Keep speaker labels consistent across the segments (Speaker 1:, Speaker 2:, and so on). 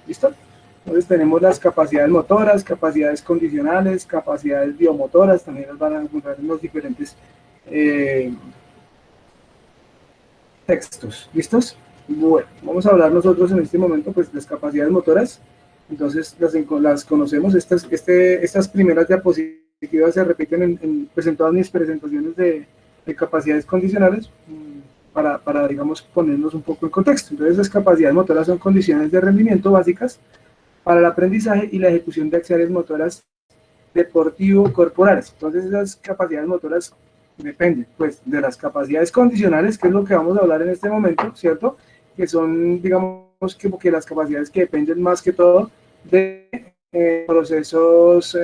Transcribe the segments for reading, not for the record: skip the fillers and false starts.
Speaker 1: ¿listo? Entonces tenemos las capacidades motoras, capacidades condicionales, capacidades biomotoras, también nos van a encontrar en los diferentes textos, ¿listos? Bueno, vamos a hablar nosotros en este momento pues de las capacidades motoras. Entonces las conocemos, estas primeras diapositivas se repiten pues, en todas mis presentaciones de capacidades condicionales para, digamos, ponernos un poco en contexto. Entonces las capacidades motoras son condiciones de rendimiento básicas para el aprendizaje y la ejecución de acciones motoras deportivo-corporales. Entonces esas capacidades motoras dependen pues de las capacidades condicionales, que es lo que vamos a hablar en este momento, ¿cierto? Que son, digamos, que las capacidades que dependen más que todo de procesos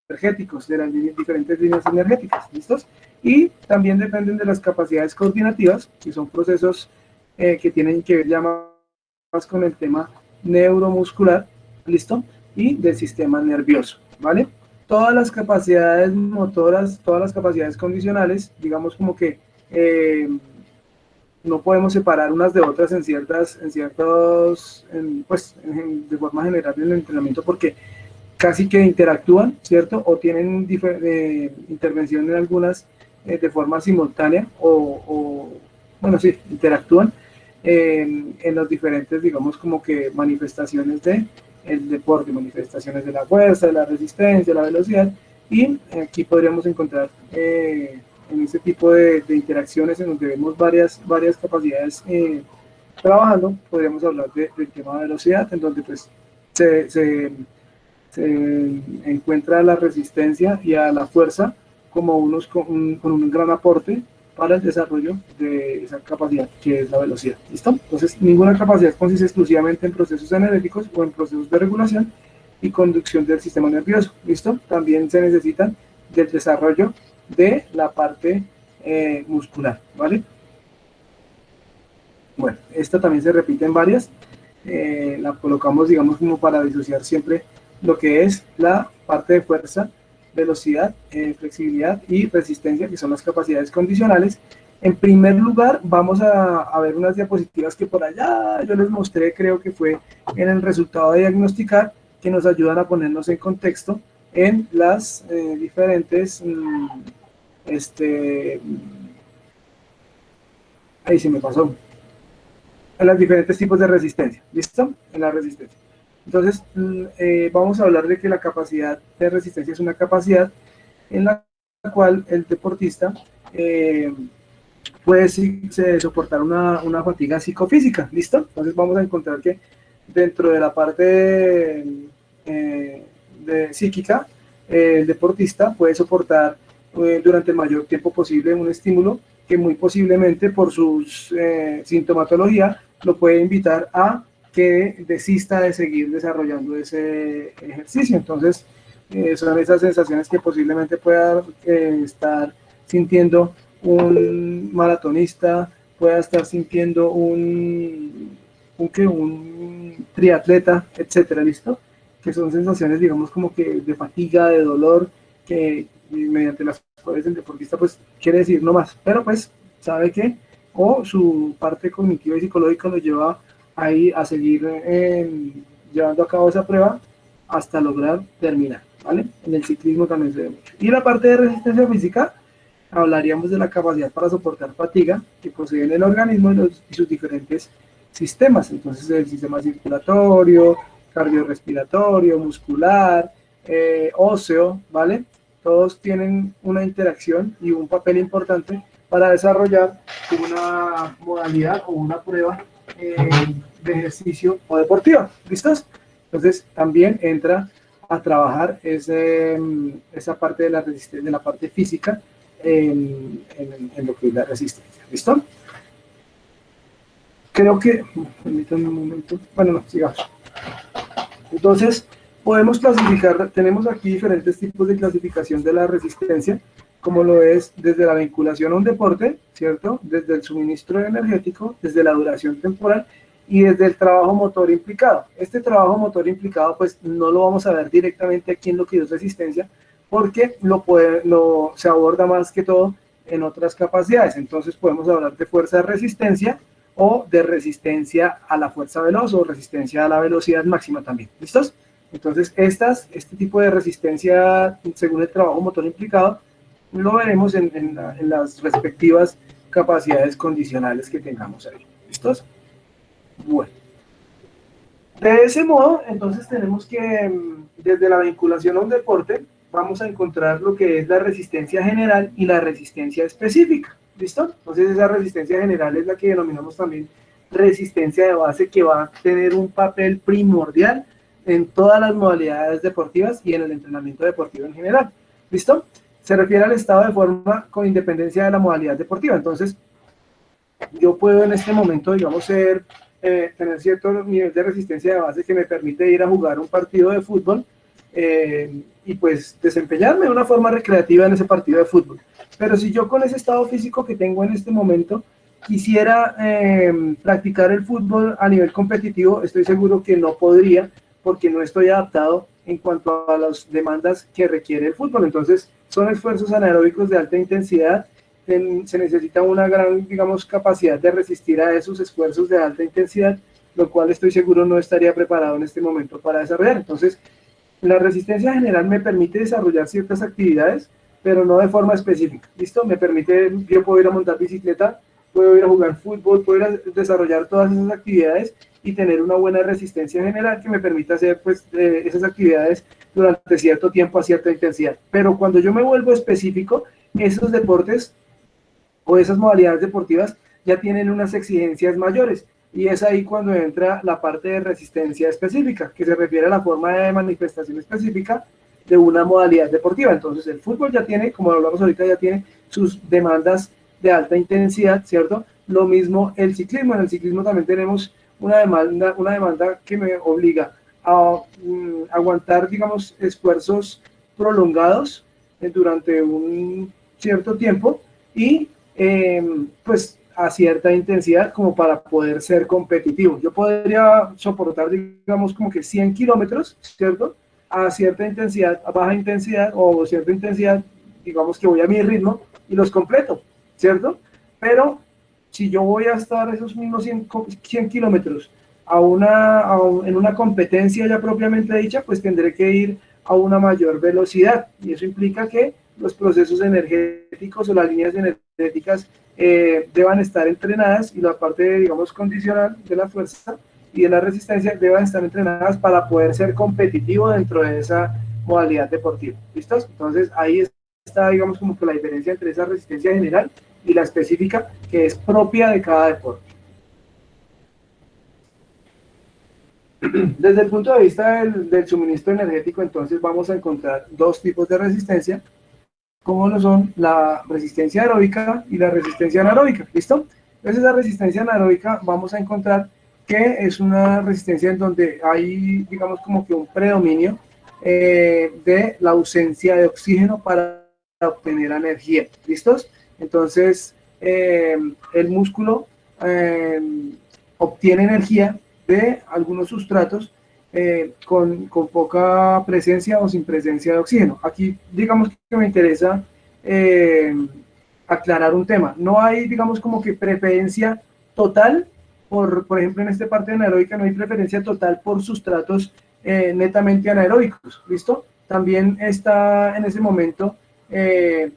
Speaker 1: energéticos, de las diferentes líneas energéticas, ¿listos? Y también dependen de las capacidades coordinativas, que son procesos que tienen que ver ya más con el tema neuromuscular, ¿listo? Y del sistema nervioso, ¿vale? Todas las capacidades motoras, todas las capacidades condicionales, digamos como que no podemos separar unas de otras de forma general en el entrenamiento, porque casi que interactúan, ¿cierto? O tienen intervención en algunas de forma simultánea, bueno, sí, interactúan en los diferentes, digamos, como que manifestaciones del deporte, manifestaciones de la fuerza, de la resistencia, de la velocidad, y aquí podríamos encontrar en ese tipo de interacciones en donde vemos varias capacidades trabajando, podríamos hablar del tema de velocidad, en donde pues se encuentra la resistencia y a la fuerza como con un gran aporte para el desarrollo de esa capacidad que es la velocidad, ¿listo? Entonces, ninguna capacidad consiste exclusivamente en procesos energéticos o en procesos de regulación y conducción del sistema nervioso, ¿listo? También se necesitan del desarrollo de la parte muscular, ¿vale? Bueno, esta también se repite en varias, la colocamos, digamos, como para disociar siempre lo que es la parte de fuerza, velocidad, flexibilidad y resistencia, que son las capacidades condicionales. En primer lugar, vamos a ver unas diapositivas que por allá yo les mostré, creo que fue en el resultado de diagnosticar, que nos ayudan a ponernos en contexto en las diferentes, ahí se me pasó, en los diferentes tipos de resistencia, ¿listo? En la resistencia. Entonces, vamos a hablar de que la capacidad de resistencia es una capacidad en la cual el deportista puede soportar una fatiga psicofísica, ¿listo? Entonces vamos a encontrar que dentro de la parte de psíquica, el deportista puede soportar durante el mayor tiempo posible un estímulo que muy posiblemente por su sintomatología lo puede invitar a que desista de seguir desarrollando ese ejercicio. Entonces, son esas sensaciones que posiblemente pueda estar sintiendo un maratonista, pueda estar sintiendo un triatleta, etcétera, ¿listo? Que son sensaciones, digamos, como que de fatiga, de dolor, que mediante las cuales el deportista, pues, quiere decir no más, pero pues, sabe que, o su parte cognitiva y psicológica lo lleva ahí a seguir llevando a cabo esa prueba hasta lograr terminar, ¿vale? En el ciclismo también se ve mucho. Y la parte de resistencia física, hablaríamos de la capacidad para soportar fatiga que posee el organismo y sus diferentes sistemas. Entonces, el sistema circulatorio, cardiorrespiratorio, muscular, óseo, ¿vale? Todos tienen una interacción y un papel importante para desarrollar una modalidad o una prueba de ejercicio o deportiva. ¿Listos? Entonces, también entra a trabajar esa parte de la parte física en lo que es la resistencia. ¿Listo? Creo que, permítanme un momento, bueno, no, sigamos. Entonces, podemos clasificar, tenemos aquí diferentes tipos de clasificación de la resistencia, como lo es desde la vinculación a un deporte, ¿cierto? Desde el suministro energético, desde la duración temporal y desde el trabajo motor implicado. Este trabajo motor implicado, pues no lo vamos a ver directamente aquí en lo que es resistencia, porque se aborda más que todo en otras capacidades. Entonces podemos hablar de fuerza de resistencia o de resistencia a la fuerza veloz o resistencia a la velocidad máxima también. ¿Listos? Entonces, este tipo de resistencia, según el trabajo motor implicado, lo veremos en las respectivas capacidades condicionales que tengamos ahí. ¿Listos? Bueno. De ese modo, entonces tenemos que, desde la vinculación a un deporte, vamos a encontrar lo que es la resistencia general y la resistencia específica. ¿Listo? Entonces esa resistencia general es la que denominamos también resistencia de base, que va a tener un papel primordial en todas las modalidades deportivas y en el entrenamiento deportivo en general. ¿Listo? Se refiere al estado de forma con independencia de la modalidad deportiva. Entonces, yo puedo en este momento, digamos, tener cierto nivel de resistencia de base que me permite ir a jugar un partido de fútbol y pues desempeñarme de una forma recreativa en ese partido de fútbol. Pero si yo con ese estado físico que tengo en este momento quisiera practicar el fútbol a nivel competitivo, estoy seguro que no podría, porque no estoy adaptado en cuanto a las demandas que requiere el fútbol. Entonces, son esfuerzos anaeróbicos de alta intensidad. Se necesita una gran, digamos, capacidad de resistir a esos esfuerzos de alta intensidad, lo cual estoy seguro no estaría preparado en este momento para desarrollar. Entonces, la resistencia general me permite desarrollar ciertas actividades, pero no de forma específica. ¿Listo? Me permite, yo puedo ir a montar bicicleta, puedo ir a jugar fútbol, puedo ir a desarrollar todas esas actividades y tener una buena resistencia general que me permita hacer pues, esas actividades durante cierto tiempo a cierta intensidad. Pero cuando yo me vuelvo específico, esos deportes o esas modalidades deportivas ya tienen unas exigencias mayores, y es ahí cuando entra la parte de resistencia específica, que se refiere a la forma de manifestación específica de una modalidad deportiva. Entonces el fútbol ya tiene, como hablamos ahorita, ya tiene sus demandas de alta intensidad, ¿cierto? Lo mismo el ciclismo. En el ciclismo también tenemos una demanda que me obliga a aguantar, digamos, esfuerzos prolongados durante un cierto tiempo y pues a cierta intensidad como para poder ser competitivo. Yo podría soportar, digamos, como que 100 kilómetros, ¿cierto? A cierta intensidad, a baja intensidad o cierta intensidad, digamos que voy a mi ritmo y los completo, ¿cierto? Pero si yo voy a estar esos mismos 100 kilómetros en una competencia ya propiamente dicha, pues tendré que ir a una mayor velocidad, y eso implica que los procesos energéticos o las líneas energéticas deban estar entrenadas, y la parte, digamos, condicional de la fuerza y de la resistencia deban estar entrenadas para poder ser competitivo dentro de esa modalidad deportiva. ¿Listos? Entonces ahí está, digamos, como que la diferencia entre esa resistencia general y la específica, que es propia de cada deporte. Desde el punto de vista del suministro energético, entonces vamos a encontrar dos tipos de resistencia, como lo son la resistencia aeróbica y la resistencia anaeróbica. ¿Listo? Entonces la resistencia anaeróbica vamos a encontrar que es una resistencia en donde hay, digamos, como que un predominio de la ausencia de oxígeno para obtener energía. ¿Listos? Entonces el músculo obtiene energía de algunos sustratos con poca presencia o sin presencia de oxígeno. Aquí, digamos que me interesa aclarar un tema. No hay, digamos, como que preferencia total, por ejemplo, en esta parte anaeróbica no hay preferencia total por sustratos netamente anaeróbicos, ¿listo? También está en ese momento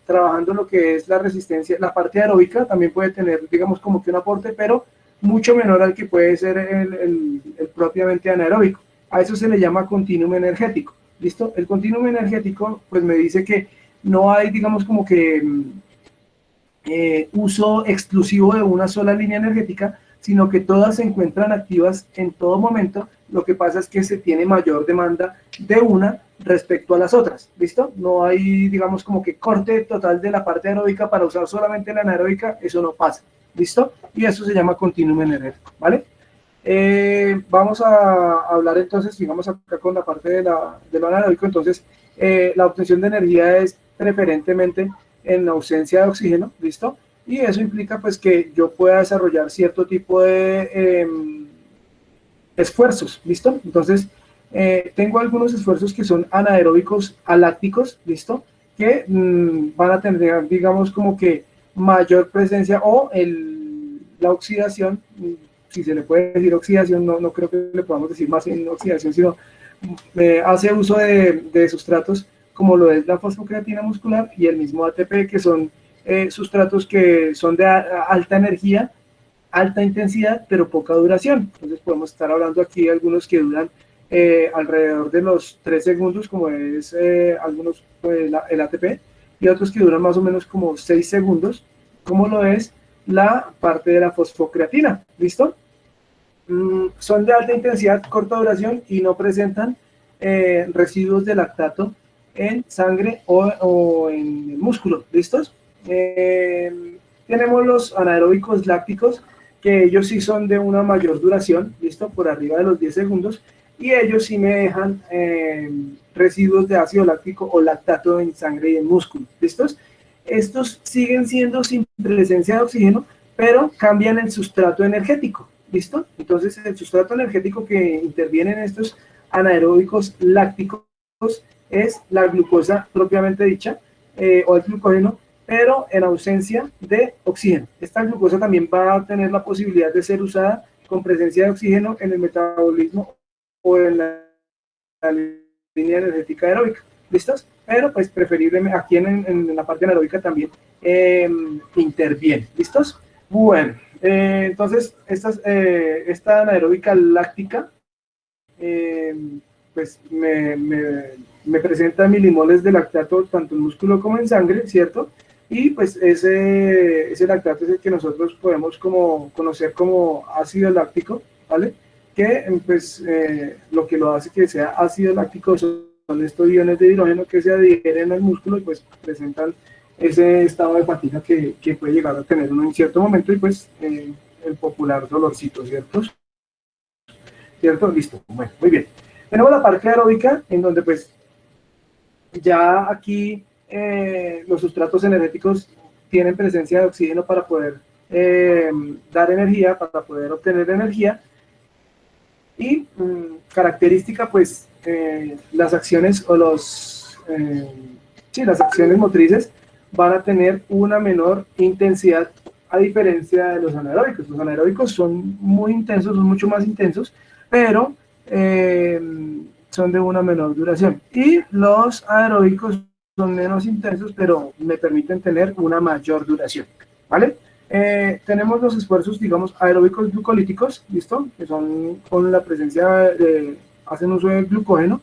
Speaker 1: trabajando lo que es la resistencia, la parte aeróbica también puede tener, digamos, como que un aporte, pero mucho menor al que puede ser el propiamente anaeróbico. A eso se le llama continuum energético, ¿listo? El continuum energético, pues me dice que no hay, digamos, como que uso exclusivo de una sola línea energética, sino que todas se encuentran activas en todo momento. Lo que pasa es que se tiene mayor demanda de una respecto a las otras, ¿listo? No hay, digamos, como que corte total de la parte aeróbica para usar solamente la anaeróbica, eso no pasa, ¿listo? Y eso se llama continuum energético, ¿vale? Vamos a hablar entonces, digamos, acá con la parte de lo anaeróbico. Entonces, la obtención de energía es preferentemente en ausencia de oxígeno, ¿listo? Y eso implica pues que yo pueda desarrollar cierto tipo de esfuerzos, ¿listo? Entonces, tengo algunos esfuerzos que son anaeróbicos alácticos, ¿listo? Que van a tener, digamos, como que mayor presencia, o la oxidación, si se le puede decir oxidación, no creo que le podamos decir más en oxidación, sino hace uso de sustratos como lo es la fosfocreatina muscular y el mismo ATP, que son sustratos que son de alta energía, alta intensidad, pero poca duración. Entonces podemos estar hablando aquí de algunos que duran alrededor de los 3 segundos, como es algunos, el ATP, y otros que duran más o menos como 6 segundos, como lo es la parte de la fosfocreatina. ¿Listo? Son de alta intensidad, corta duración y no presentan residuos de lactato en sangre o en el músculo. ¿Listos? Tenemos los anaeróbicos lácticos, que ellos sí son de una mayor duración, ¿listo? Por arriba de los 10 segundos, y ellos sí me dejan residuos de ácido láctico o lactato en sangre y en músculo. ¿Listos? Estos siguen siendo sin presencia de oxígeno, pero cambian el sustrato energético. ¿Listo? Entonces, el sustrato energético que interviene en estos anaeróbicos lácticos es la glucosa propiamente dicha, o el glucógeno, pero en ausencia de oxígeno. Esta glucosa también va a tener la posibilidad de ser usada con presencia de oxígeno en el metabolismo o en la línea energética aeróbica. ¿Listos? Pero pues preferiblemente aquí en la parte anaeróbica también interviene. ¿Listos? Bueno, entonces esta anaeróbica láctica pues me presenta milimoles de lactato tanto en músculo como en sangre, ¿cierto? Y pues ese lactato es el que nosotros podemos conocer como ácido láctico, ¿vale? Que pues lo que lo hace que sea ácido láctico son estos iones de hidrógeno que se adhieren al músculo y pues presentan ese estado de fatiga que puede llegar a tener uno en cierto momento y pues el popular dolorcito, ¿cierto? ¿Cierto? Listo. Bueno, muy bien. Tenemos la parte aeróbica en donde pues ya aquí los sustratos energéticos tienen presencia de oxígeno para poder dar energía, para poder obtener energía. Y característica, pues, las acciones o las acciones motrices van a tener una menor intensidad a diferencia de los anaeróbicos. Los anaeróbicos son muy intensos, son mucho más intensos, pero son de una menor duración. Y los aeróbicos son menos intensos, pero me permiten tener una mayor duración, ¿vale? Tenemos los esfuerzos, digamos, aeróbicos glucolíticos, ¿listo? Que son con la presencia hacen uso del glucógeno,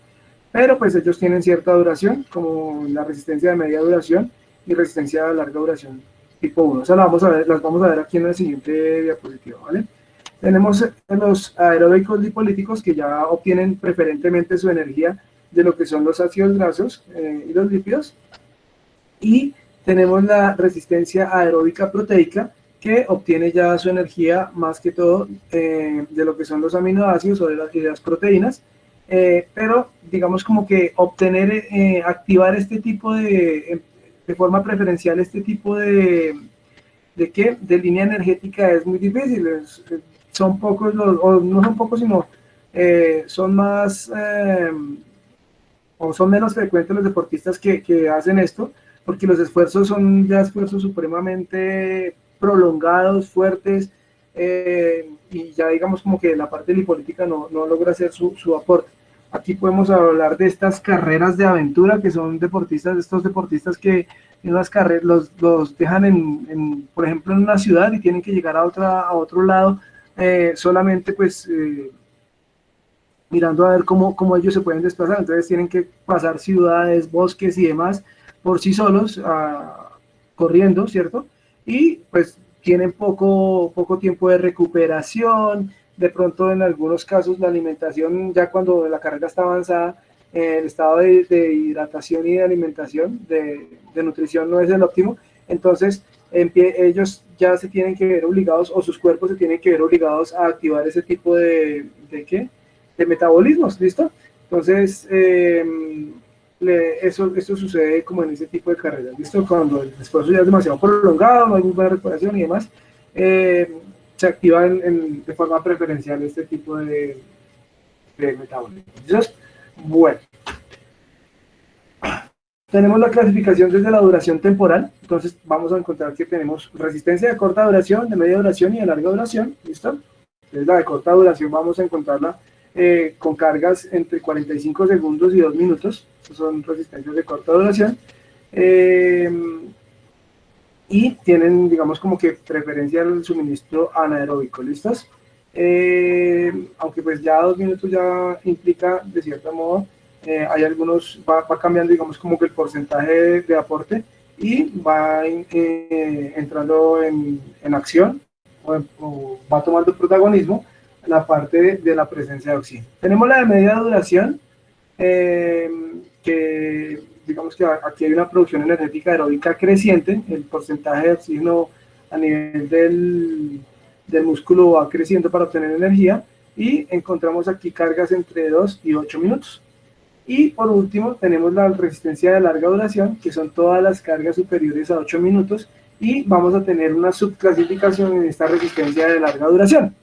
Speaker 1: pero pues ellos tienen cierta duración, como la resistencia de media duración y resistencia de larga duración tipo 1. O sea, las vamos a ver aquí en la siguiente diapositiva, ¿vale? Tenemos los aeróbicos lipolíticos que ya obtienen preferentemente su energía de lo que son los ácidos grasos y los lípidos. Y tenemos la resistencia aeróbica proteica, que obtiene ya su energía más que todo de lo que son los aminoácidos o de las proteínas, pero digamos como que activar este tipo de forma preferencial este tipo de línea energética es muy difícil. Son pocos, o no son pocos, sino son más o son menos frecuentes los deportistas que hacen esto, porque los esfuerzos son ya esfuerzos supremamente prolongados, fuertes, y ya digamos como que la parte lipolítica no logra hacer su aporte. Aquí podemos hablar de estas carreras de aventura, que son estos deportistas que en las carreras los dejan por ejemplo, en una ciudad y tienen que llegar a otro lado, solamente pues mirando a ver cómo ellos se pueden desplazar. Entonces tienen que pasar ciudades, bosques y demás por sí solos, corriendo, ¿cierto? Y pues tienen poco tiempo de recuperación. De pronto en algunos casos la alimentación, ya cuando la carrera está avanzada, el estado de hidratación y de alimentación, de nutrición no es el óptimo. Entonces ellos ya se tienen que ver obligados, o sus cuerpos se tienen que ver obligados a activar ese tipo de metabolismos, ¿listo? Entonces, esto sucede como en ese tipo de carreras, ¿listo? Cuando el esfuerzo ya es demasiado prolongado, no hay muy buena recuperación y demás, se activa de forma preferencial este tipo de metabolismos. Entonces, bueno. Tenemos la clasificación desde la duración temporal, entonces vamos a encontrar que tenemos resistencia de corta duración, de media duración y de larga duración, ¿listo? Entonces la de corta duración vamos a encontrarla con cargas entre 45 segundos y 2 minutos, esas son resistencias de corta duración, y tienen, digamos, como que preferencia al suministro anaeróbico, ¿listos? Aunque pues ya 2 minutos ya implica, de cierto modo, hay algunos, va cambiando, digamos, como que el porcentaje de aporte y va entrando en acción o va tomando protagonismo la parte de la presencia de oxígeno. Tenemos la de media duración, que digamos que aquí hay una producción energética aeróbica creciente, el porcentaje de oxígeno a nivel del músculo va creciendo para obtener energía y encontramos aquí cargas entre 2 y 8 minutos. Y por último tenemos la resistencia de larga duración, que son todas las cargas superiores a 8 minutos, y vamos a tener una subclasificación en esta resistencia de larga duración.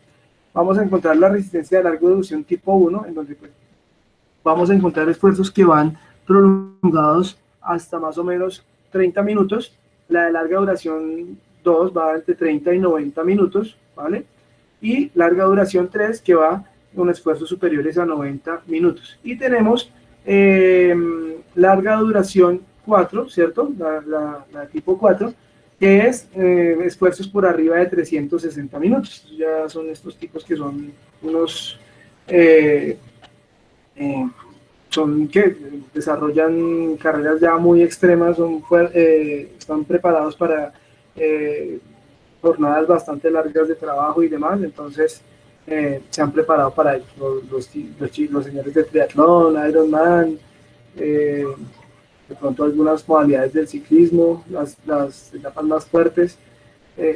Speaker 1: Vamos a encontrar la resistencia de larga duración tipo 1, en donde pues, vamos a encontrar esfuerzos que van prolongados hasta más o menos 30 minutos. La de larga duración 2 va entre 30 y 90 minutos, ¿vale? Y larga duración 3 que va con esfuerzos superiores a 90 minutos. Y tenemos larga duración 4, ¿cierto? La tipo 4, que es esfuerzos por arriba de 360 minutos. Ya son estos tipos que son unos... son que desarrollan carreras ya muy extremas, están preparados para jornadas bastante largas de trabajo y demás, entonces se han preparado para ello. Los señores de triatlón, Ironman, de pronto algunas modalidades del ciclismo, las etapas más fuertes,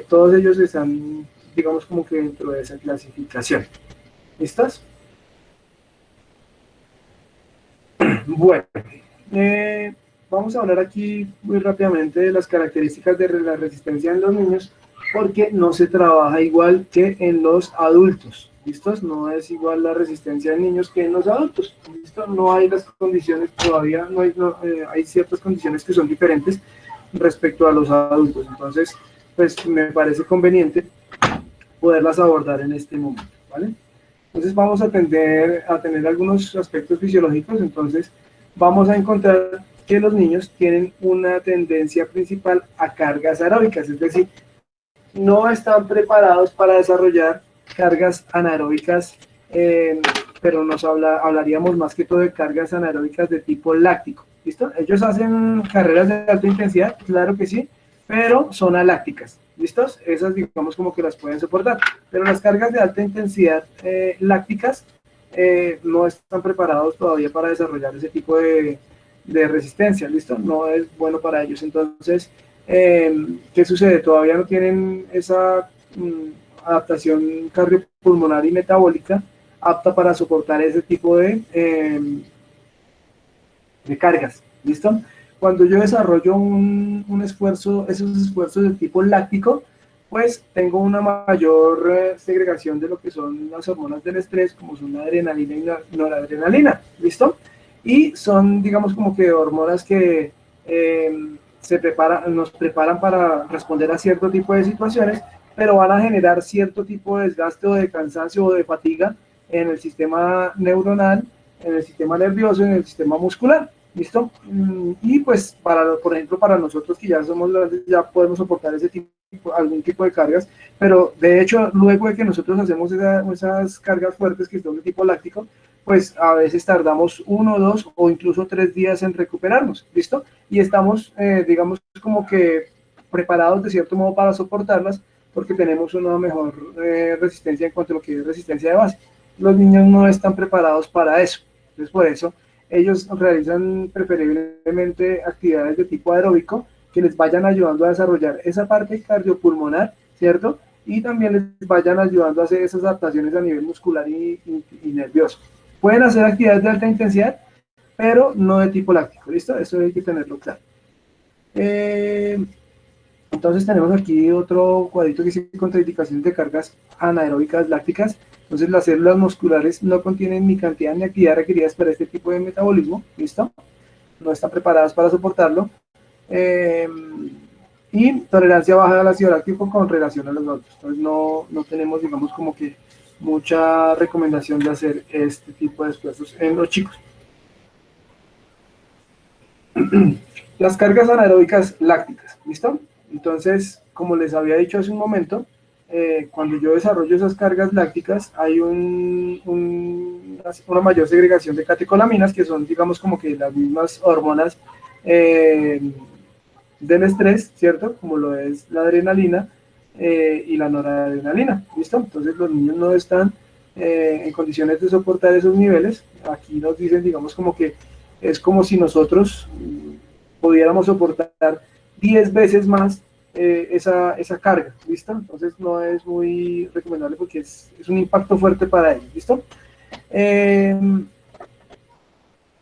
Speaker 1: todos ellos están, digamos, como que dentro de esa clasificación. ¿Listas? Bueno, vamos a hablar aquí muy rápidamente de las características de la resistencia en los niños, porque no se trabaja igual que en los adultos. ¿Listos? No es igual la resistencia en niños que en los adultos. ¿Listo? No hay las condiciones, todavía hay ciertas condiciones que son diferentes respecto a los adultos. Entonces, pues me parece conveniente poderlas abordar en este momento, ¿vale? Entonces vamos a tener algunos aspectos fisiológicos. Entonces vamos a encontrar que los niños tienen una tendencia principal a cargas aeróbicas, es decir, no están preparados para desarrollar cargas anaeróbicas, pero hablaríamos más que todo de cargas anaeróbicas de tipo láctico. ¿Listo? Ellos hacen carreras de alta intensidad, claro que sí, pero son alácticas. ¿Listos? Esas digamos como que las pueden soportar, pero las cargas de alta intensidad lácticas no están preparados todavía para desarrollar ese tipo de resistencia. ¿Listo? No es bueno para ellos. Entonces, ¿qué sucede? Todavía no tienen esa adaptación cardiopulmonar y metabólica apta para soportar ese tipo de cargas. ¿Listo? Cuando yo desarrollo un esfuerzo, esos esfuerzos de tipo láctico, pues tengo una mayor segregación de lo que son las hormonas del estrés, como son la adrenalina y la noradrenalina, ¿listo? Y son, digamos, como que hormonas que nos preparan para responder a cierto tipo de situaciones, pero van a generar cierto tipo de desgaste o de cansancio o de fatiga en el sistema neuronal, en el sistema nervioso, en el sistema muscular. ¿Listo? Y pues, por ejemplo, para nosotros que ya somos grandes, ya podemos soportar algún tipo de cargas, pero de hecho, luego de que nosotros hacemos esas cargas fuertes que son de tipo láctico, pues a veces tardamos 1, 2 o incluso 3 días en recuperarnos, ¿listo? Y estamos, digamos, como que preparados de cierto modo para soportarlas, porque tenemos una mejor resistencia en cuanto a lo que es resistencia de base. Los niños no están preparados para eso, entonces por eso ellos realizan preferiblemente actividades de tipo aeróbico que les vayan ayudando a desarrollar esa parte cardiopulmonar, ¿cierto? Y también les vayan ayudando a hacer esas adaptaciones a nivel muscular y nervioso. Pueden hacer actividades de alta intensidad, pero no de tipo láctico, ¿listo? Eso hay que tenerlo claro. Entonces tenemos aquí otro cuadrito que dice contraindicaciones de cargas anaeróbicas lácticas. Entonces las células musculares no contienen ni cantidad ni actividad requeridas para este tipo de metabolismo, ¿listo? no están preparadas para soportarlo. Y tolerancia baja al ácido láctico con relación a los otros. Entonces no tenemos, digamos, como que mucha recomendación de hacer este tipo de esfuerzos en los chicos. Las cargas anaeróbicas lácticas, ¿listo? Entonces, como les había dicho hace un momento, cuando yo desarrollo esas cargas lácticas, hay una mayor segregación de catecolaminas, que son, digamos, como que las mismas hormonas del estrés, ¿cierto? Como lo es la adrenalina y la noradrenalina, ¿listo? Entonces los niños no están en condiciones de soportar esos niveles. Aquí nos dicen, digamos, como que es como si nosotros pudiéramos soportar 10 veces más esa carga, ¿listo? Entonces no es muy recomendable porque es un impacto fuerte para ellos, ¿listo?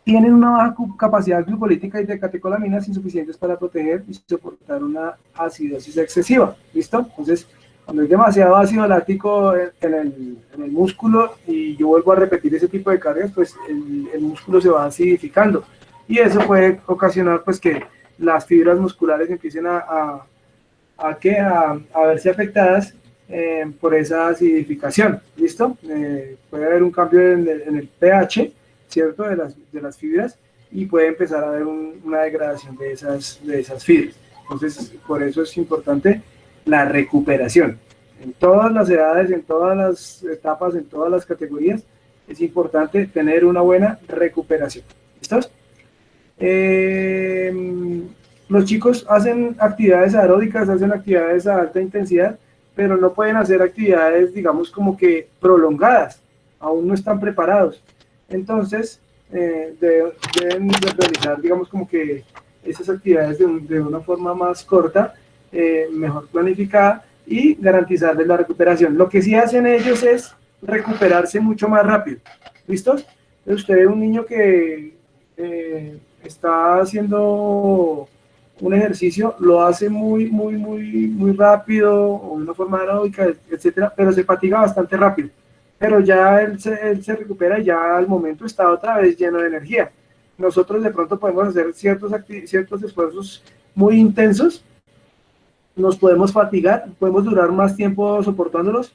Speaker 1: Tienen una baja capacidad glucolítica y de catecolaminas insuficientes para proteger y soportar una acidosis excesiva, ¿listo? Entonces, cuando hay demasiado ácido láctico en el músculo y yo vuelvo a repetir ese tipo de cargas, pues el músculo se va acidificando y eso puede ocasionar pues que las fibras musculares empiecen a verse afectadas por esa acidificación, ¿listo? Puede haber un cambio en el pH, ¿cierto? De las fibras y puede empezar a haber una degradación de esas fibras. Entonces, por eso es importante la recuperación. En todas las edades, en todas las etapas, en todas las categorías, es importante tener una buena recuperación. ¿Listos? Los chicos hacen actividades aeróbicas, hacen actividades a alta intensidad, pero no pueden hacer actividades, digamos, como que prolongadas, aún no están preparados. Entonces, deben realizar, digamos, como que esas actividades de una forma más corta, mejor planificada y garantizarles la recuperación. Lo que sí hacen ellos es recuperarse mucho más rápido. ¿Listos? Entonces, usted ve un niño que está haciendo un ejercicio, lo hace muy rápido, o de una forma aeróbica, etcétera, pero se fatiga bastante rápido. Pero ya él se recupera y ya al momento está otra vez lleno de energía. Nosotros de pronto podemos hacer ciertos esfuerzos muy intensos, nos podemos fatigar, podemos durar más tiempo soportándolos,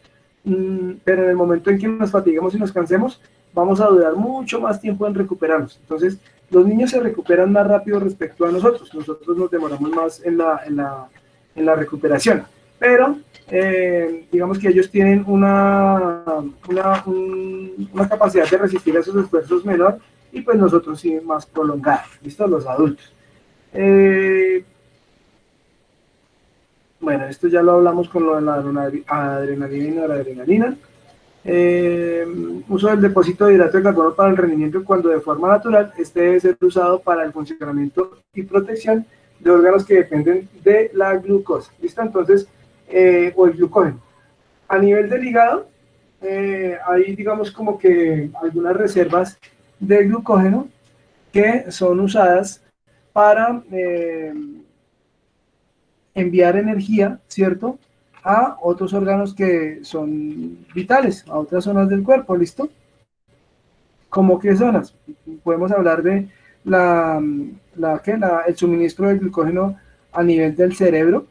Speaker 1: pero en el momento en que nos fatiguemos y nos cansemos, vamos a durar mucho más tiempo en recuperarnos. Entonces, los niños se recuperan más rápido respecto a nosotros nos demoramos más en la recuperación, pero digamos que ellos tienen una capacidad de resistir a esos esfuerzos menor y pues nosotros sí más prolongada, ¿listo? Los adultos. Bueno, esto ya lo hablamos con lo de la adrenalina y noradrenalina. Uso del depósito de hidrato de carbono para el rendimiento cuando de forma natural este debe ser usado para el funcionamiento y protección de órganos que dependen de la glucosa. ¿Listo? Entonces, o el glucógeno. A nivel del hígado, hay digamos como que algunas reservas de glucógeno que son usadas para enviar energía, ¿cierto?, a otros órganos que son vitales, a otras zonas del cuerpo, ¿listo? ¿Cómo qué zonas? Podemos hablar de el suministro de glucógeno a nivel del cerebro,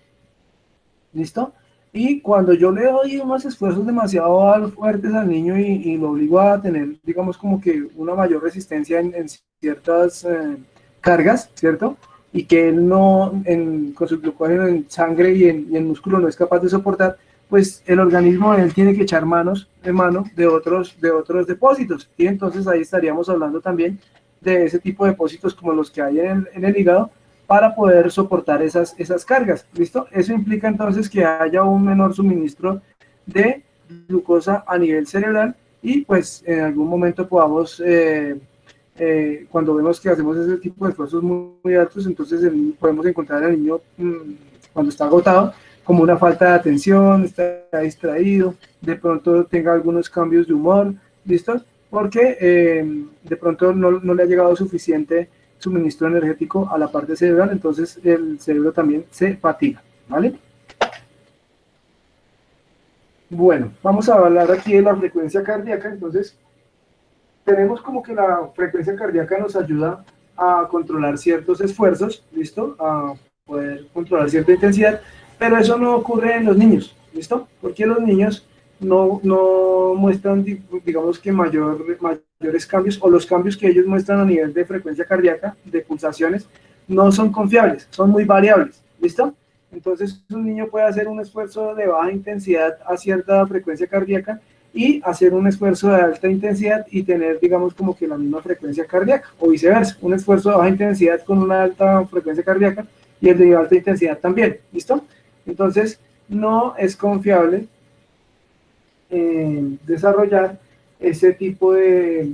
Speaker 1: ¿listo? Y cuando yo le doy unos esfuerzos demasiado fuertes al niño y lo obligo a tener, digamos, como que una mayor resistencia en ciertas cargas, ¿cierto? Y que él con su glucógeno en sangre y en músculo no es capaz de soportar, pues el organismo de él tiene que echar mano de otros depósitos. Y entonces ahí estaríamos hablando también de ese tipo de depósitos como los que hay en el hígado, para poder soportar esas cargas, ¿listo? Eso implica entonces que haya un menor suministro de glucosa a nivel cerebral y pues en algún momento podamos, cuando vemos que hacemos ese tipo de esfuerzos muy altos, entonces podemos encontrar al niño cuando está agotado como una falta de atención, está distraído, de pronto tenga algunos cambios de humor, ¿listo? Porque de pronto no le ha llegado suficiente suministro energético a la parte cerebral, entonces el cerebro también se fatiga, ¿vale? Bueno, vamos a hablar aquí de la frecuencia cardíaca. Entonces tenemos como que la frecuencia cardíaca nos ayuda a controlar ciertos esfuerzos, ¿listo? A poder controlar cierta intensidad, pero eso no ocurre en los niños, ¿listo? Porque los niños no muestran, digamos que mayores cambios, o los cambios que ellos muestran a nivel de frecuencia cardíaca, de pulsaciones, no son confiables, son muy variables, ¿listo? Entonces un niño puede hacer un esfuerzo de baja intensidad a cierta frecuencia cardíaca y hacer un esfuerzo de alta intensidad y tener, digamos, como que la misma frecuencia cardíaca, o viceversa, un esfuerzo de baja intensidad con una alta frecuencia cardíaca y el de alta intensidad también, ¿listo? Entonces, no es confiable desarrollar ese tipo de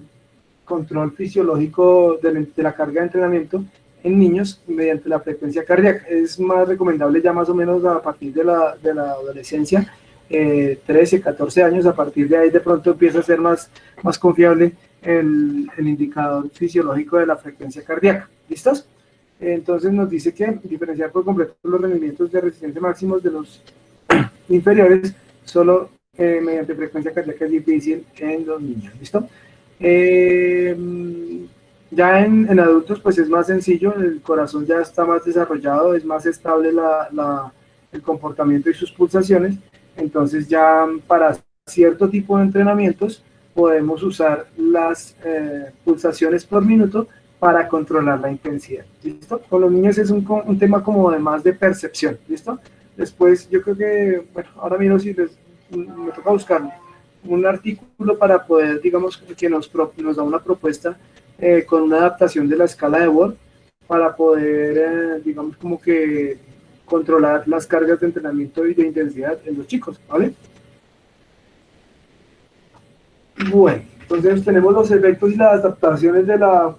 Speaker 1: control fisiológico de la carga de entrenamiento en niños mediante la frecuencia cardíaca. Es más recomendable ya más o menos a partir de la adolescencia, 13, 14 años. A partir de ahí de pronto empieza a ser más confiable el indicador fisiológico de la frecuencia cardíaca. ¿Listos? Entonces nos dice que diferenciar por completo los rendimientos de resistencia máximos de los inferiores solo mediante frecuencia cardíaca es difícil en los niños. ¿Listo? Ya en adultos pues es más sencillo, el corazón ya está más desarrollado, es más estable el comportamiento y sus pulsaciones, entonces ya para cierto tipo de entrenamientos podemos usar las pulsaciones por minuto para controlar la intensidad, ¿listo? Con los niños es un tema como de más de percepción, ¿listo? Después yo creo que, bueno, ahora miro si me toca buscar un artículo para poder, digamos, que nos da una propuesta con una adaptación de la escala de Word para poder, digamos, como que controlar las cargas de entrenamiento y de intensidad en los chicos, ¿vale? Bueno, entonces tenemos los efectos y las adaptaciones de la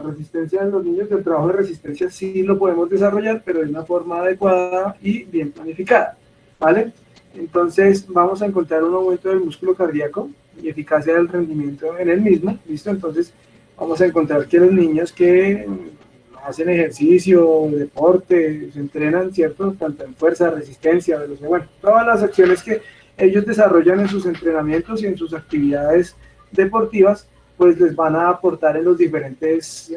Speaker 1: resistencia en los niños. Del trabajo de resistencia sí lo podemos desarrollar, pero de una forma adecuada y bien planificada, ¿vale? Entonces vamos a encontrar un aumento del músculo cardíaco y eficacia del rendimiento en el mismo, ¿listo? Entonces vamos a encontrar que los niños que hacen ejercicio, deporte, se entrenan, ¿cierto? Tanto en fuerza, resistencia, velocidad, bueno, todas las acciones que ellos desarrollan en sus entrenamientos y en sus actividades deportivas, pues les van a aportar en las diferentes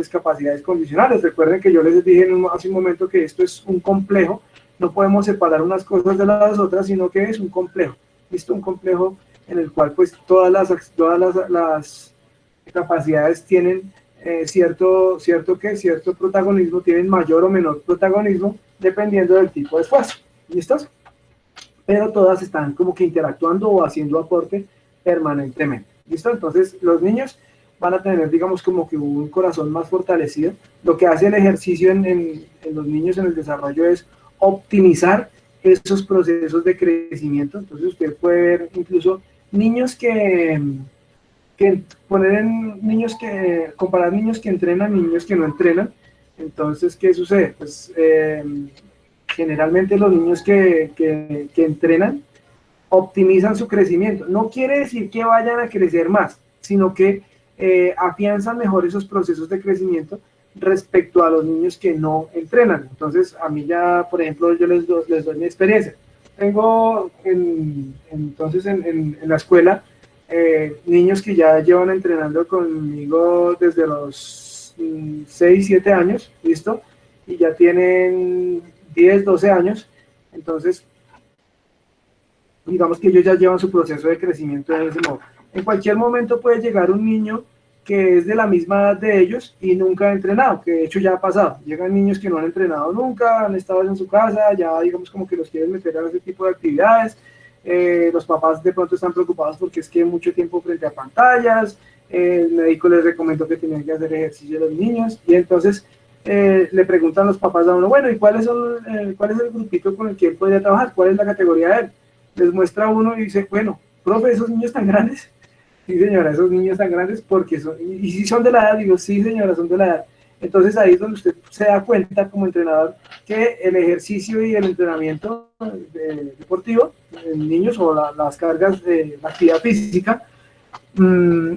Speaker 1: capacidades condicionales. Recuerden que yo les dije hace un momento que esto es un complejo, no podemos separar unas cosas de las otras, sino que es un complejo, ¿listo? Un complejo en el cual pues todas las capacidades tienen cierto protagonismo, tienen mayor o menor protagonismo dependiendo del tipo de esfuerzo, ¿listos? Pero todas están como que interactuando o haciendo aporte permanentemente, ¿listo? Entonces los niños van a tener, digamos, como que un corazón más fortalecido. Lo que hace el ejercicio en los niños en el desarrollo es optimizar esos procesos de crecimiento. Entonces usted puede ver incluso niños comparar niños que entrenan y niños que no entrenan. Entonces, ¿qué sucede? Pues generalmente los niños que entrenan optimizan su crecimiento. No quiere decir que vayan a crecer más, sino que afianzan mejor esos procesos de crecimiento respecto a los niños que no entrenan. Entonces, a mí ya, por ejemplo, yo les doy mi experiencia. Tengo entonces en la escuela niños que ya llevan entrenando conmigo desde los 6, 7 años, ¿listo? Y ya tienen 10, 12 años. Entonces, digamos que ellos ya llevan su proceso de crecimiento de ese modo. En cualquier momento puede llegar un niño que es de la misma edad de ellos y nunca ha entrenado, que de hecho ya ha pasado. Llegan niños que no han entrenado nunca, han estado en su casa, ya digamos como que los quieren meter a ese tipo de actividades. Los papás de pronto están preocupados porque es que mucho tiempo frente a pantallas, el médico les recomendó que tenían que hacer ejercicio a los niños y entonces le preguntan los papás a uno, bueno, ¿y cuál es el grupito con el que él podría trabajar? ¿Cuál es la categoría de él? Les muestra uno y dice, bueno, profe, esos niños tan grandes. Sí, señora, esos niños tan grandes porque son, y si son de la edad, digo, sí, señora, son de la edad. Entonces ahí es donde usted se da cuenta como entrenador que el ejercicio y el entrenamiento deportivo en niños o las cargas de la actividad física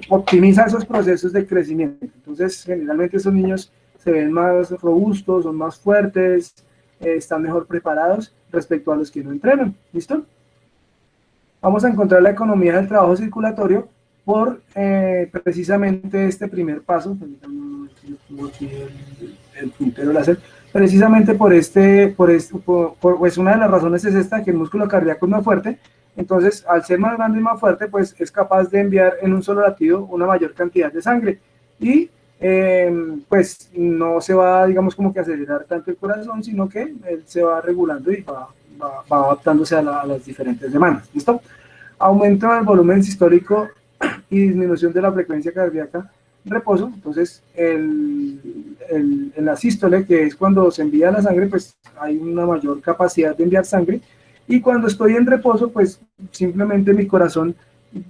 Speaker 1: optimiza esos procesos de crecimiento. Entonces generalmente esos niños se ven más robustos, son más fuertes, están mejor preparados respecto a los que no entrenan. ¿Listo? Vamos a encontrar la economía del trabajo circulatorio por precisamente este primer paso. Permítanme, yo Tengo aquí el puntero láser. Precisamente pues una de las razones es esta, que el músculo cardíaco es más fuerte. Entonces, al ser más grande y más fuerte, pues es capaz de enviar en un solo latido una mayor cantidad de sangre. Y pues no se va, digamos, como que a acelerar tanto el corazón, sino que él se va regulando y va adaptándose a las diferentes demandas. ¿Listo? Aumento del volumen sistólico y disminución de la frecuencia cardíaca, reposo. Entonces, en la sístole, que es cuando se envía la sangre, pues hay una mayor capacidad de enviar sangre. Y cuando estoy en reposo, pues simplemente mi corazón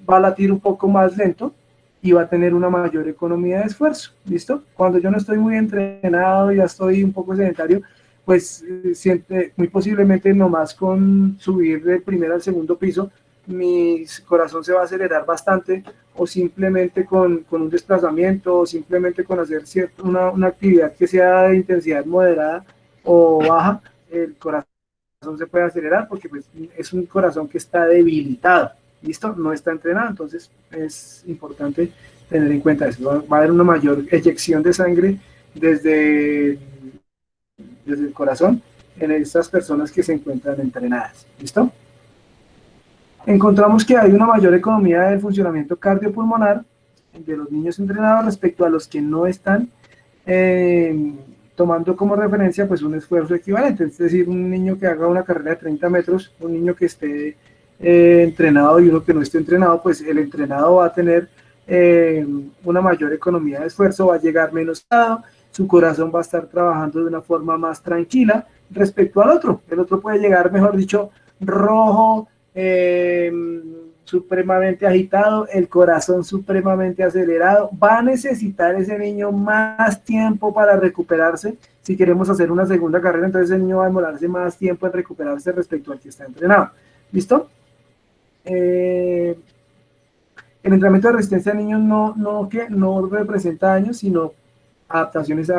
Speaker 1: va a latir un poco más lento y va a tener una mayor economía de esfuerzo. ¿Listo? Cuando yo no estoy muy entrenado, ya estoy un poco sedentario, pues muy posiblemente nomás con subir del primer al segundo piso, mi corazón se va a acelerar bastante, o simplemente con un desplazamiento, o simplemente con hacer una actividad que sea de intensidad moderada o baja, el corazón se puede acelerar porque pues, es un corazón que está debilitado, ¿listo? No está entrenado, entonces es importante tener en cuenta eso. Va a haber una mayor eyección de sangre desde el corazón en estas personas que se encuentran entrenadas, ¿listo? Encontramos que hay una mayor economía del funcionamiento cardiopulmonar de los niños entrenados respecto a los que no están tomando como referencia pues un esfuerzo equivalente, es decir, un niño que haga una carrera de 30 metros, un niño que esté entrenado y uno que no esté entrenado, pues el entrenado va a tener una mayor economía de esfuerzo, va a llegar menos cansado, su corazón va a estar trabajando de una forma más tranquila respecto al otro. El otro puede llegar, mejor dicho, rojo, supremamente agitado, el corazón supremamente acelerado. Va a necesitar ese niño más tiempo para recuperarse. Si queremos hacer una segunda carrera, entonces el niño va a demorarse más tiempo en recuperarse respecto al que está entrenado. ¿Listo? El entrenamiento de resistencia a niños no representa daños, sino adaptaciones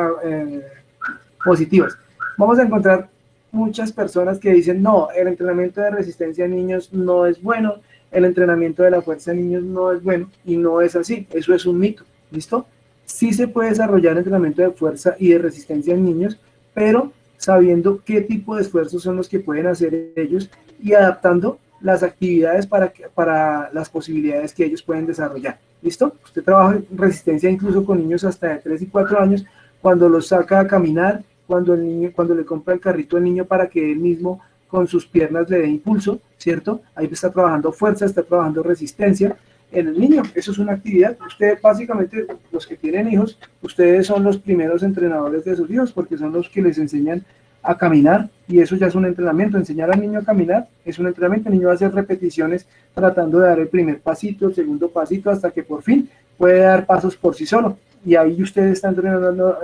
Speaker 1: positivas. Vamos a encontrar muchas personas que dicen, no, el entrenamiento de resistencia a niños no es bueno, el entrenamiento de la fuerza a niños no es bueno, y no es así, eso es un mito, ¿listo? Sí se puede desarrollar entrenamiento de fuerza y de resistencia en niños, pero sabiendo qué tipo de esfuerzos son los que pueden hacer ellos y adaptando las actividades para las posibilidades que ellos pueden desarrollar, ¿listo? Usted trabaja en resistencia incluso con niños hasta de 3 y 4 años, cuando los saca a caminar, cuando le compra el carrito al niño para que él mismo con sus piernas le dé impulso, ¿cierto? Ahí está trabajando fuerza, está trabajando resistencia en el niño. Eso es una actividad. Ustedes, básicamente, los que tienen hijos, ustedes son los primeros entrenadores de sus hijos, porque son los que les enseñan a caminar, y eso ya es un entrenamiento. Enseñar al niño a caminar es un entrenamiento. El niño va a hacer repeticiones tratando de dar el primer pasito, el segundo pasito, hasta que por fin puede dar pasos por sí solo. Y ahí usted está entrenando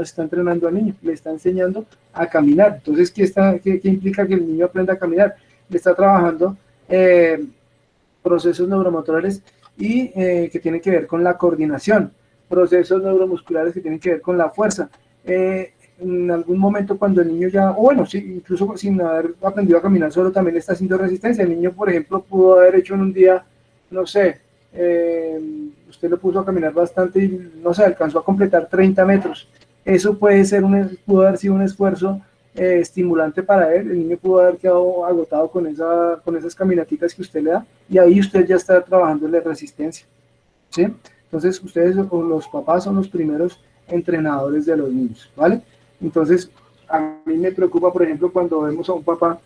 Speaker 1: al niño, le está enseñando a caminar. Entonces, ¿qué implica que el niño aprenda a caminar? Le está trabajando procesos neuromotores y que tienen que ver con la coordinación, procesos neuromusculares que tienen que ver con la fuerza. En algún momento cuando el niño ya, o bueno, sí, incluso sin haber aprendido a caminar solo, también está haciendo resistencia. El niño, por ejemplo, pudo haber hecho en un día, no sé, usted lo puso a caminar bastante y, no sé, alcanzó a completar 30 metros. Eso pudo haber sido un esfuerzo estimulante para él. El niño pudo haber quedado agotado con esas caminatitas que usted le da, y ahí usted ya está trabajando en la resistencia, ¿sí? Entonces, ustedes o los papás son los primeros entrenadores de los niños, ¿vale? Entonces, a mí me preocupa, por ejemplo, cuando vemos a un papá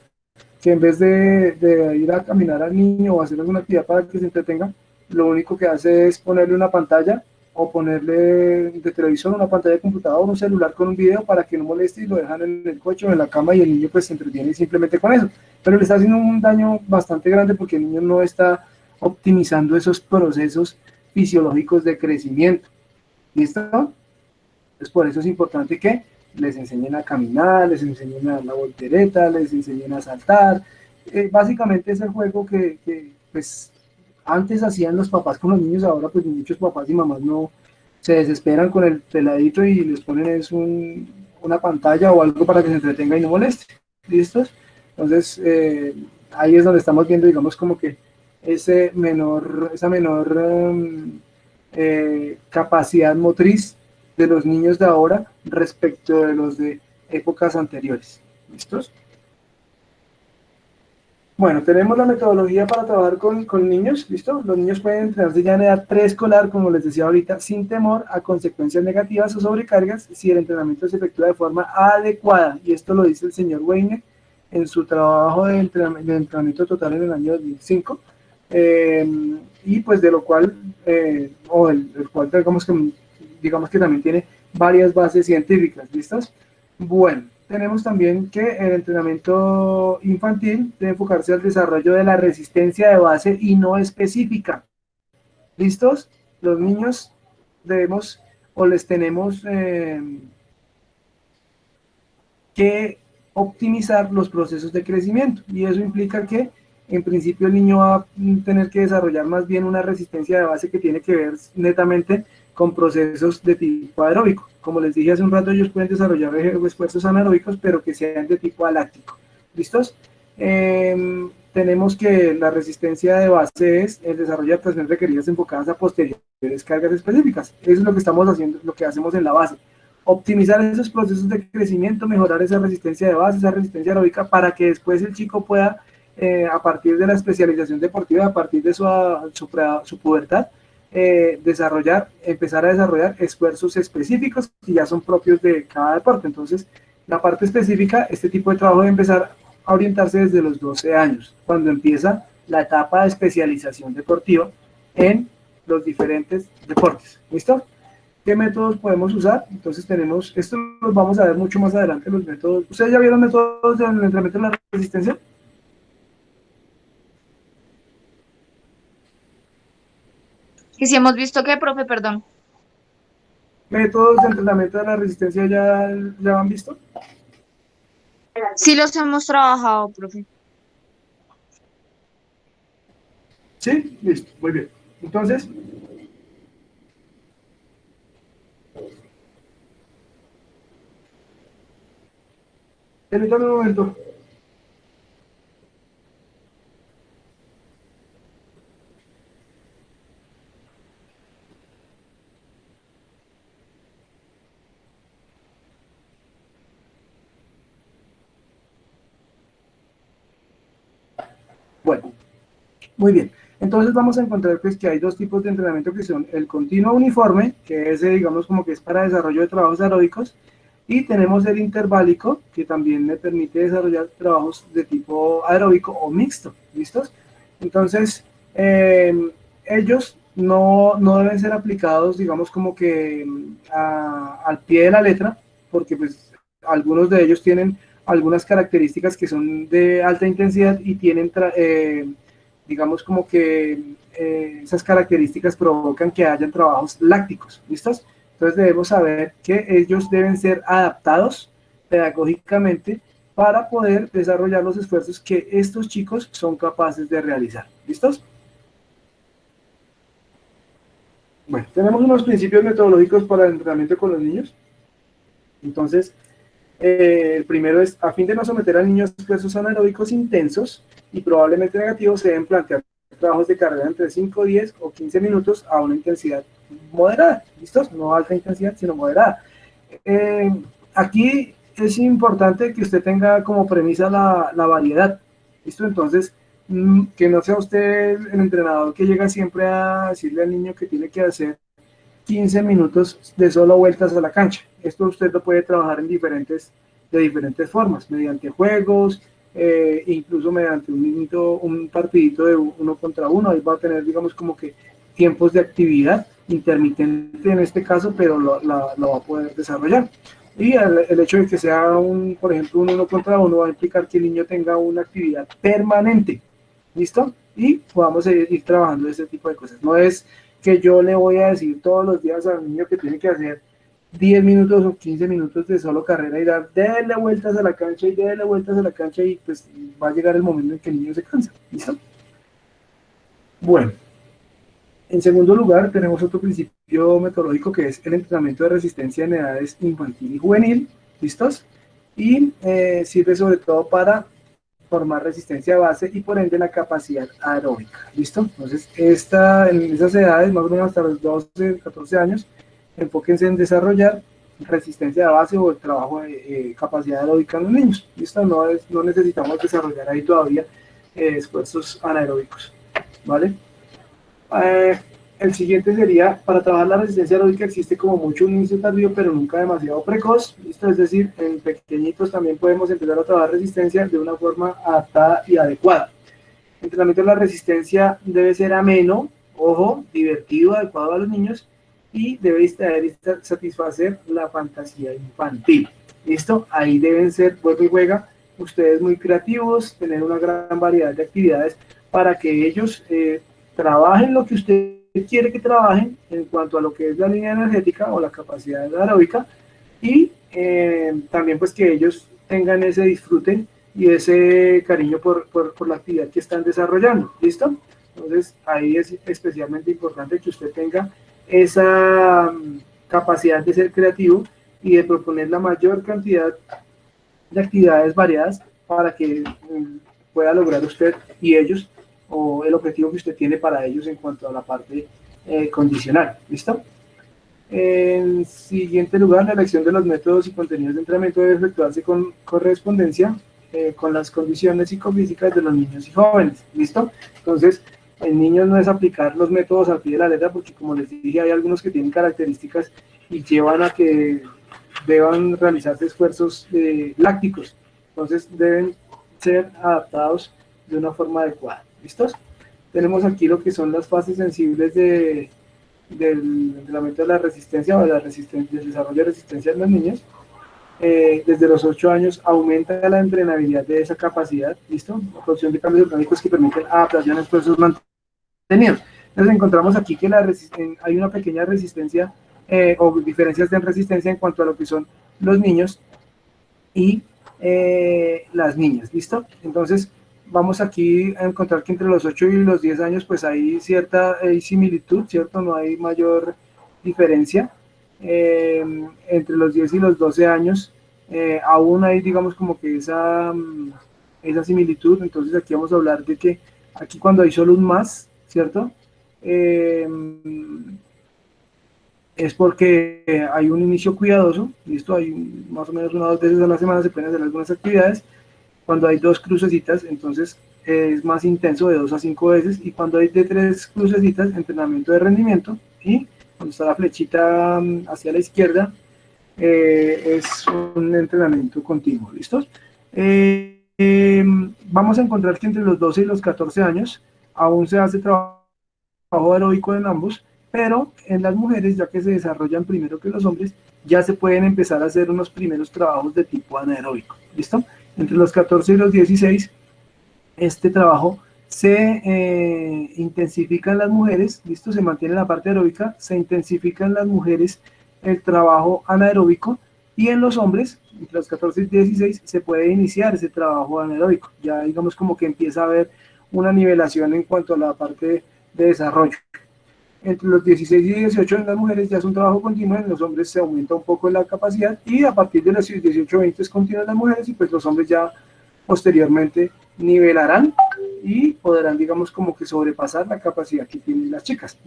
Speaker 1: que en vez de ir a caminar al niño o hacer alguna actividad para que se entretenga, lo único que hace es ponerle una pantalla o ponerle de televisor, una pantalla de computador, un celular con un video para que no moleste, y lo dejan en el coche o en la cama, y el niño pues se entretiene simplemente con eso. Pero le está haciendo un daño bastante grande porque el niño no está optimizando esos procesos fisiológicos de crecimiento. ¿Listo? Entonces, por eso es importante que les enseñen a caminar, les enseñen a dar la voltereta, les enseñen a saltar. Básicamente es el juego que pues antes hacían los papás con los niños. Ahora pues muchos papás y mamás no se desesperan con el peladito y les ponen una pantalla o algo para que se entretenga y no moleste. ¿Listos? Entonces ahí es donde estamos viendo, digamos, como que esa menor capacidad motriz de los niños de ahora respecto de los de épocas anteriores. ¿Listos? Bueno, tenemos la metodología para trabajar con niños, ¿listo? Los niños pueden entrenarse ya en edad preescolar, como les decía ahorita, sin temor a consecuencias negativas o sobrecargas si el entrenamiento se efectúa de forma adecuada. Y esto lo dice el señor Weiner en su trabajo de entrenamiento total en el año 2005, y pues de lo cual, o el cual digamos que también tiene varias bases científicas, ¿listos? Bueno, tenemos también que el entrenamiento infantil debe enfocarse al desarrollo de la resistencia de base y no específica. ¿Listos? Los niños debemos o les tenemos que optimizar los procesos de crecimiento, y eso implica que en principio el niño va a tener que desarrollar más bien una resistencia de base que tiene que ver netamente con procesos de tipo aeróbico. Como les dije hace un rato, ellos pueden desarrollar esfuerzos anaeróbicos, pero que sean de tipo aláctico. ¿Listos? Tenemos que la resistencia de base es el desarrollo de adaptaciones requeridas enfocadas a posteriores cargas específicas. Eso es lo que estamos haciendo, lo que hacemos en la base. Optimizar esos procesos de crecimiento, mejorar esa resistencia de base, esa resistencia aeróbica, para que después el chico pueda, a partir de la especialización deportiva, a partir de su pubertad, empezar a desarrollar esfuerzos específicos que ya son propios de cada deporte. Entonces, la parte específica, este tipo de trabajo debe empezar a orientarse desde los 12 años, cuando empieza la etapa de especialización deportiva en los diferentes deportes. ¿Listo? ¿Qué métodos podemos usar? Entonces tenemos, esto los vamos a ver mucho más adelante, los métodos. ¿Ustedes ya vieron métodos del entrenamiento de la resistencia?
Speaker 2: Y si hemos visto que, profe, perdón.
Speaker 1: ¿Métodos de entrenamiento de la resistencia ya han visto?
Speaker 2: Sí los hemos trabajado, profe.
Speaker 1: Sí, listo, muy bien. Entonces, permítame un momento. Bueno, muy bien. Entonces vamos a encontrar pues que hay dos tipos de entrenamiento, que son el continuo uniforme, que es, digamos, como que es para desarrollo de trabajos aeróbicos, y tenemos el interválico, que también me permite desarrollar trabajos de tipo aeróbico o mixto. ¿Listos? Entonces, ellos no deben ser aplicados, digamos, como que al pie de la letra, porque pues algunos de ellos tienen algunas características que son de alta intensidad y tienen, digamos, como que esas características provocan que hayan trabajos lácticos. ¿Listos? Entonces debemos saber que ellos deben ser adaptados pedagógicamente para poder desarrollar los esfuerzos que estos chicos son capaces de realizar. ¿Listos? Bueno, tenemos unos principios metodológicos para el entrenamiento con los niños. Entonces, el primero es, a fin de no someter al niño a esfuerzos anaeróbicos intensos y probablemente negativos, se deben plantear trabajos de carrera entre 5, 10 o 15 minutos a una intensidad moderada. ¿Listos? No alta intensidad, sino moderada. Aquí es importante que usted tenga como premisa la variedad. ¿Listo? Entonces, que no sea usted el entrenador que llega siempre a decirle al niño que tiene que hacer 15 minutos de solo vueltas a la cancha. Esto usted lo puede trabajar de diferentes formas, mediante juegos, incluso mediante un partidito de 1 contra 1. Ahí va a tener, digamos, como que tiempos de actividad intermitente en este caso, pero lo va a poder desarrollar. Y el hecho de que sea, por ejemplo, un 1 contra 1 va a implicar que el niño tenga una actividad permanente. ¿Listo? Y podamos ir trabajando este tipo de cosas. No es que yo le voy a decir todos los días al niño que tiene que hacer 10 minutos o 15 minutos de solo carrera y darle vueltas a la cancha y darle vueltas a la cancha, y pues va a llegar el momento en que el niño se cansa. ¿Listo? Bueno, en segundo lugar tenemos otro principio metodológico, que es el entrenamiento de resistencia en edades infantil y juvenil. ¿Listos? Y sirve sobre todo para formar resistencia base y por ende la capacidad aeróbica. ¿Listo? Entonces, en esas edades, más o menos hasta los 12, 14 años, enfóquense en desarrollar resistencia de base o el trabajo de capacidad aeróbica en los niños. ¿Listo? No necesitamos desarrollar ahí todavía esfuerzos anaeróbicos, ¿vale? El siguiente sería, para trabajar la resistencia aeróbica existe como mucho un inicio tardío, pero nunca demasiado precoz, ¿listo? Es decir, en pequeñitos también podemos empezar a trabajar resistencia de una forma adaptada y adecuada. El entrenamiento de la resistencia debe ser ameno, ojo, divertido, adecuado a los niños, y debe distraer y satisfacer la fantasía infantil. ¿Listo? Ahí deben ser, juega y juega, ustedes muy creativos, tener una gran variedad de actividades para que ellos trabajen lo que usted quiere que trabajen en cuanto a lo que es la línea energética o la capacidad aeróbica, y también pues que ellos tengan ese disfrute y ese cariño por la actividad que están desarrollando. ¿Listo? Entonces ahí es especialmente importante que usted tenga esa capacidad de ser creativo y de proponer la mayor cantidad de actividades variadas para que pueda lograr usted y ellos o el objetivo que usted tiene para ellos en cuanto a la parte condicional. ¿Listo? En siguiente lugar, la elección de los métodos y contenidos de entrenamiento debe efectuarse con correspondencia con las condiciones psicofísicas de los niños y jóvenes. ¿Listo? Entonces, en niños no es aplicar los métodos al pie de la letra, porque como les dije, hay algunos que tienen características y llevan a que deban realizarse esfuerzos lácticos. Entonces, deben ser adaptados de una forma adecuada. ¿Listos? Tenemos aquí lo que son las fases sensibles del entrenamiento de la resistencia o de del desarrollo de resistencia en los niños. Desde los 8 años aumenta la entrenabilidad de esa capacidad, ¿listo? La producción de cambios orgánicos que permiten adaptación a esfuerzos mantenidos. Entonces encontramos aquí que hay una pequeña resistencia o diferencias de resistencia en cuanto a lo que son los niños y las niñas, ¿listo? Entonces vamos aquí a encontrar que entre los 8 y los 10 años pues hay cierta similitud, ¿cierto? No hay mayor diferencia. Entre los 10 y los 12 años aún hay, digamos, como que esa similitud. Entonces aquí vamos a hablar de que aquí cuando hay solo un más, ¿cierto? Es porque hay un inicio cuidadoso, listo, hay más o menos 1 o 2 veces a la semana se pueden hacer algunas actividades. Cuando hay 2 crucecitas, entonces es más intenso, de 2 a 5 veces, y cuando hay de 3 crucecitas, entrenamiento de rendimiento, y cuando está la flechita hacia la izquierda, es un entrenamiento continuo. ¿Listos? Vamos a encontrar que entre los 12 y los 14 años aún se hace trabajo aeróbico en ambos, pero en las mujeres, ya que se desarrollan primero que los hombres, ya se pueden empezar a hacer unos primeros trabajos de tipo anaeróbico. ¿Listo? Entre los 14 y los 16, este trabajo se intensifica en las mujeres, ¿listo? Se mantiene la parte aeróbica, se intensifica en las mujeres el trabajo anaeróbico, y en los hombres, entre los 14 y 16, se puede iniciar ese trabajo anaeróbico. Ya digamos como que empieza a haber una nivelación en cuanto a la parte de desarrollo. Entre los 16 y 18 en las mujeres ya es un trabajo continuo, en los hombres se aumenta un poco la capacidad, y a partir de los 18 20 es continuo en las mujeres, y pues los hombres ya posteriormente nivelarán y podrán, digamos, como que sobrepasar la capacidad que tienen las chicas.